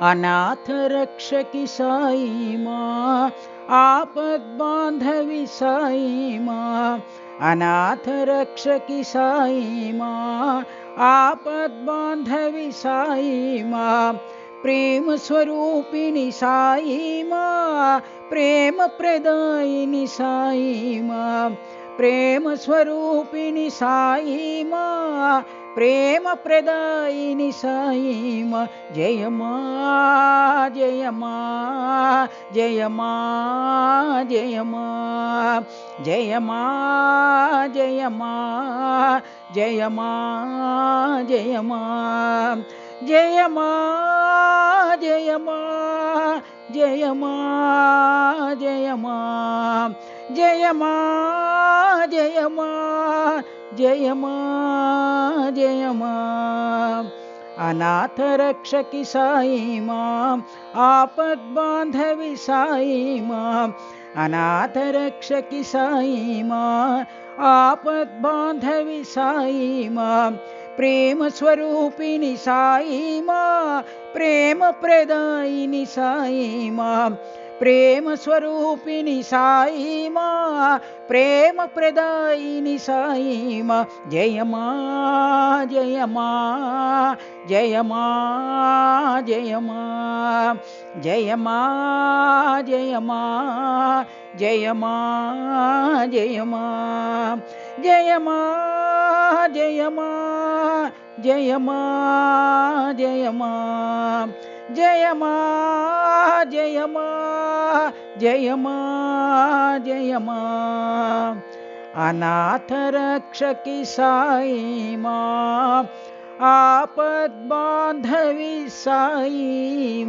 अनाथ रक्षकी साई माँ, आपद बांधवी साई माँ, अनाथ रक्षकी साई माँ, आपद बांधवी साई माँ, प्रेम स्वरूपिणी साई माँ, प्रेम प्रदायिनी साई माँ, प्रेम स्वरूपिणी साई माँ, प्रेम प्रदायिनी साई माँ, जय माँ जय माँ जय माँ जय माँ जय माँ जय माँ जय माँ जय माँ जय माँ जय माँ जय माँ जय माँ जय माँ जय माँ जय माँ जय माँ अनाथ रक्षकी साई माँ, आपद बांधवी साई माँ, अनाथ रक्षकी साई माँ, आपद बांधवी साई माँ, प्रेम स्वरूपिणी साई माँ, प्रेम प्रदायिनी साई माँ, प्रेम स्वरूपिणी साई माँ, प्रेम प्रदायिनी साई माँ, जय माँ जय माँ जय माँ जय माँ जय माँ जय माँ जय माँ जय माँ जय माँ जय माँ जय माँ जय माँ जय माँ जय माँ जय माँ जय माँ अनाथ रक्षकी साई माँ, आपद बांधवी साई